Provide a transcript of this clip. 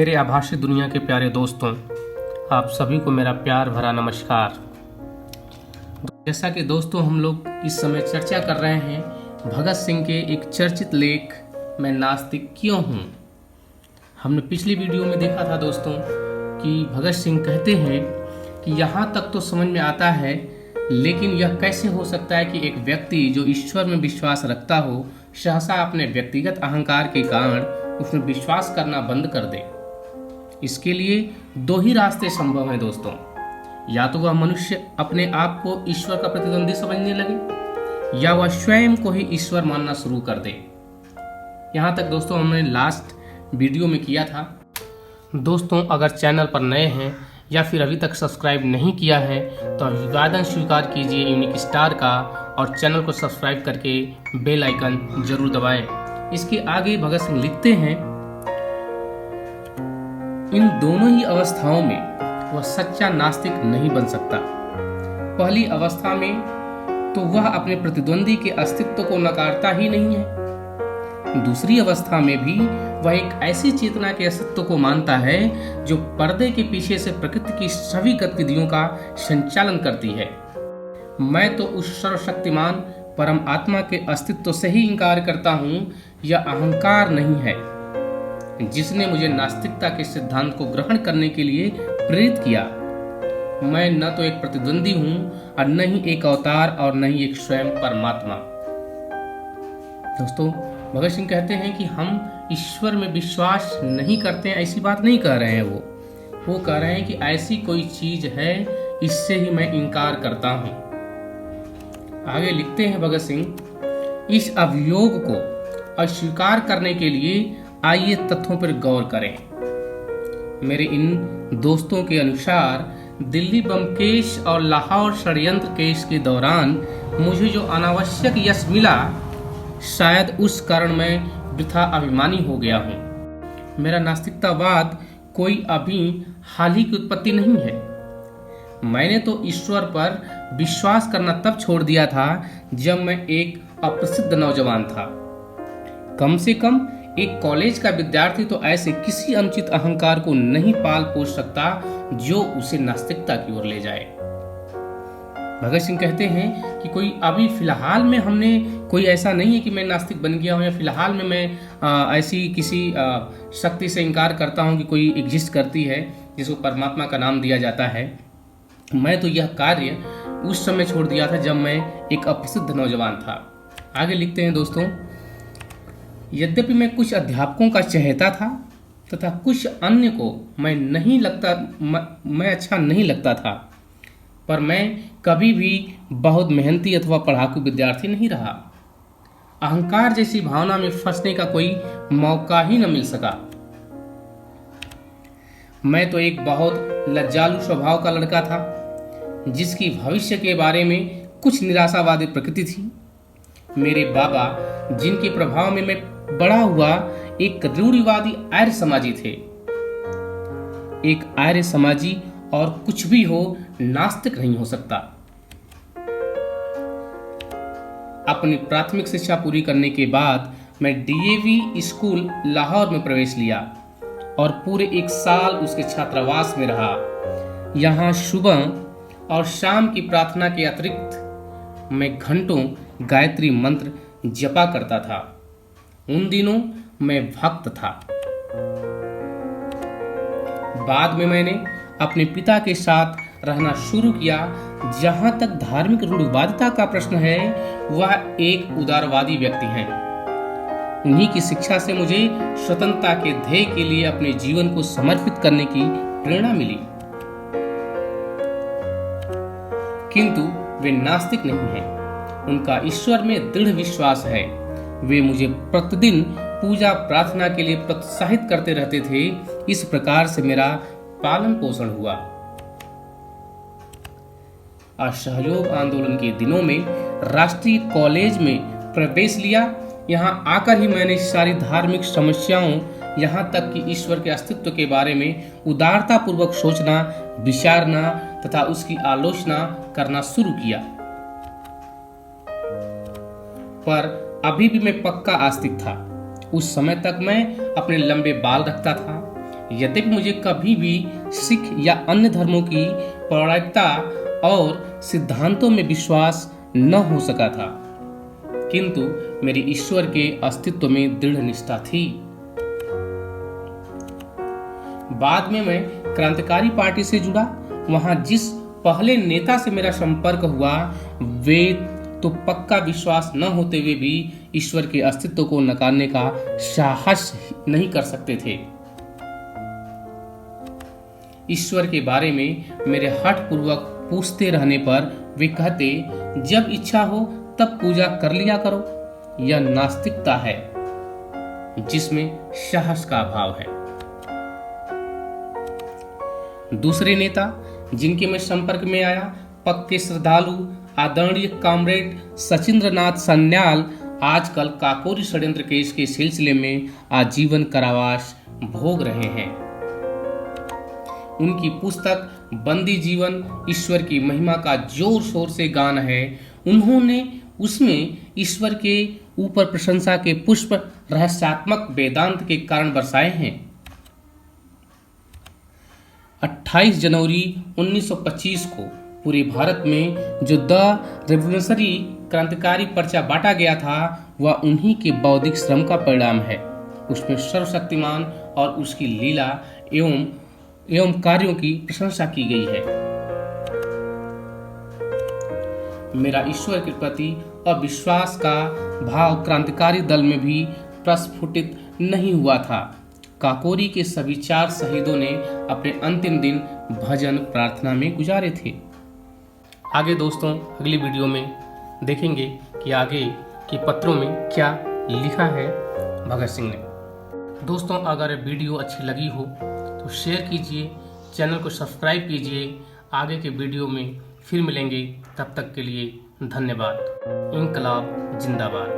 मेरे आभासी दुनिया के प्यारे दोस्तों, आप सभी को मेरा प्यार भरा नमस्कार। जैसा कि दोस्तों हम लोग इस समय चर्चा कर रहे हैं भगत सिंह के एक चर्चित लेख मैं नास्तिक क्यों हूँ। हमने पिछली वीडियो में देखा था दोस्तों कि भगत सिंह कहते हैं कि यहाँ तक तो समझ में आता है, लेकिन यह कैसे हो सकता है कि एक व्यक्ति जो ईश्वर में विश्वास रखता हो सहसा अपने व्यक्तिगत अहंकार के कारण उसमें विश्वास करना बंद कर दे। इसके लिए दो ही रास्ते संभव हैं दोस्तों। या तो वह मनुष्य अपने आप को ईश्वर का प्रतिद्वंदी समझने लगे, या वह स्वयं को ही ईश्वर मानना शुरू कर दे। यहाँ तक दोस्तों हमने लास्ट वीडियो में किया था। दोस्तों अगर चैनल पर नए हैं या फिर अभी तक सब्सक्राइब नहीं किया है तो अभिवादन स्वीकार कीजिए यूनिक स्टार का, और चैनल को सब्सक्राइब करके बेल आइकन जरूर दबाएं। इसके आगे भगत सिंह लिखते हैं, इन दोनों ही अवस्थाओं में वह सच्चा नास्तिक नहीं बन सकता। पहली अवस्था में तो वह अपने प्रतिद्वंदी के अस्तित्व को नकारता ही नहीं है। दूसरी अवस्था में भी वह एक ऐसी चेतना के अस्तित्व को मानता है जो पर्दे के पीछे से प्रकृति की सभी गतिविधियों का संचालन करती है। मैं तो उस सर्वशक्तिमान परम आत्मा के अस्तित्व से ही इंकार करता हूँ। यह अहंकार नहीं है जिसने मुझे नास्तिकता के सिद्धांत को ग्रहण करने के लिए प्रेरित किया। मैं न तो एक प्रतिद्वंदी हूं और न ही एक अवतार और न ही एक स्वयं परमात्मा। दोस्तों भगत सिंह कहते हैं कि हम ईश्वर में विश्वास नहीं करते हैं, ऐसी बात नहीं कह रहे हैं। वो कह रहे हैं कि ऐसी कोई चीज है, इससे ही मैं इंकार करता हूं। आगे लिखते हैं भगत सिंह, इस अभियोग को अस्वीकार करने के लिए आइए तथ्यों पर गौर करें। मेरे इन दोस्तों के अनुसार दिल्ली बम केस और लाहौर षड्यंत्र केस के दौरान मुझे जो अनावश्यक यश मिला, शायद उस कारण मैं वृथा अभिमानी हो गया हूँ। मेरा नास्तिकतावाद कोई अभी हाल ही की उत्पत्ति नहीं है। मैंने तो ईश्वर पर विश्वास करना तब छोड़ दिया था जब मैं एक अप्रसिद्ध नौजवान था। कम से कम एक कॉलेज का विद्यार्थी तो ऐसे किसी अनुचित अहंकार को नहीं पाल पोष सकता जो उसे नास्तिकता की ओर ले जाए। भगत सिंह कहते हैं कि कोई अभी फिलहाल में हमने कोई ऐसा नहीं है कि मैं नास्तिक बन गया हूं, या फिलहाल में मैं ऐसी किसी शक्ति से इंकार करता हूं कि कोई एग्जिस्ट करती है जिसको परमात्मा का नाम दिया जाता है। मैं तो यह कार्य उस समय छोड़ दिया था जब मैं एक अप्रसिद्ध नौजवान था। आगे लिखते हैं दोस्तों, यद्यपि मैं कुछ अध्यापकों का चहेता था तथा कुछ अन्य को मैं अच्छा नहीं लगता था, पर मैं कभी भी बहुत मेहनती अथवा पढ़ाकू विद्यार्थी नहीं रहा। अहंकार जैसी भावना में फंसने का कोई मौका ही न मिल सका। मैं तो एक बहुत लज्जालू स्वभाव का लड़का था जिसकी भविष्य के बारे में कुछ निराशावादी प्रकृति थी। मेरे बाबा, जिनके प्रभाव में मैं बड़ा हुआ, एक रूढ़िवादी आर्य समाजी थे। एक आर्य समाजी और कुछ भी हो, नास्तिक नहीं हो सकता। अपनी प्राथमिक शिक्षा पूरी करने के बाद मैं डीएवी स्कूल लाहौर में प्रवेश लिया और पूरे एक साल उसके छात्रावास में रहा। यहाँ सुबह और शाम की प्रार्थना के अतिरिक्त मैं घंटों गायत्री मंत्र जपा करता था। उन दिनों मैं भक्त था। बाद में मैंने अपने पिता के साथ रहना शुरू किया। जहां तक धार्मिक रूढ़िवादिता का प्रश्न है, वह एक उदारवादी व्यक्ति हैं। उन्हीं की शिक्षा से मुझे स्वतंत्रता के ध्येय के लिए अपने जीवन को समर्पित करने की प्रेरणा मिली। किंतु वे नास्तिक नहीं हैं। उनका ईश्वर में दृढ़ विश्वास है। वे मुझे प्रतिदिन पूजा प्रार्थना के लिए प्रोत्साहित करते रहते थे। इस प्रकार से मेरा पालन पोषण हुआ। असहयोग आंदोलन के दिनों में राष्ट्रीय कॉलेज में प्रवेश लिया। यहाँ आकर ही मैंने सारी धार्मिक समस्याओं, यहाँ तक कि ईश्वर के अस्तित्व के बारे में उदारता पूर्वक सोचना, विचारना तथा उसकी आलोचना करना शुरू किया। पर अभी भी मैं पक्का आस्तिक था। उस समय तक मैं अपने लंबे बाल रखता था, यद्यपि मुझे कभी भी सिख या अन्य धर्मों की पौराणिकता और सिद्धांतों में विश्वास न हो सका था, किंतु मेरी ईश्वर के अस्तित्व में दृढ़ निष्ठा थी। बाद में मैं क्रांतिकारी पार्टी से जुड़ा। वहां जिस पहले नेता से मेरा संपर्क हुआ, वे तो पक्का विश्वास न होते हुए भी ईश्वर के अस्तित्व को नकारने का साहस नहीं कर सकते थे। ईश्वर के बारे में मेरे हठ पूर्वक पूछते रहने पर वे कहते, जब इच्छा हो तब पूजा कर लिया करो। यह नास्तिकता है जिसमें साहस का अभाव है। दूसरे नेता जिनके मैं संपर्क में आया, पक्के श्रद्धालु आदरणीय कॉमरेड सचिंद्रनाथ सन्याल, आजकल काकोरी षड्यंत्र केस के सिलसिले में आजीवन कारावास भोग रहे हैं। उनकी पुस्तक बंदी जीवन ईश्वर की महिमा का जोर शोर से गान है। उन्होंने उसमें ईश्वर के ऊपर प्रशंसा के पुष्प रहस्यात्मक वेदांत के कारण बरसाए हैं। 28 जनवरी 1925 को पूरे भारत में जो द रेवोल्यूशनरी क्रांतिकारी पर्चा बांटा गया था, वह उन्हीं के बौद्धिक श्रम का परिणाम है। उसमें सर्वशक्तिमान और उसकी लीला एवं कार्यों की प्रशंसा की गई है। मेरा ईश्वर के प्रति अविश्वास का भाव क्रांतिकारी दल में भी प्रस्फुटित नहीं हुआ था। काकोरी के सभी 4 शहीदों ने अपने अंतिम दिन भजन प्रार्थना में गुजारे थे। आगे दोस्तों अगली वीडियो में देखेंगे कि आगे के पत्रों में क्या लिखा है भगत सिंह ने। दोस्तों अगर वीडियो अच्छी लगी हो तो शेयर कीजिए, चैनल को सब्सक्राइब कीजिए। आगे के वीडियो में फिर मिलेंगे, तब तक के लिए धन्यवाद। इंकलाब जिंदाबाद।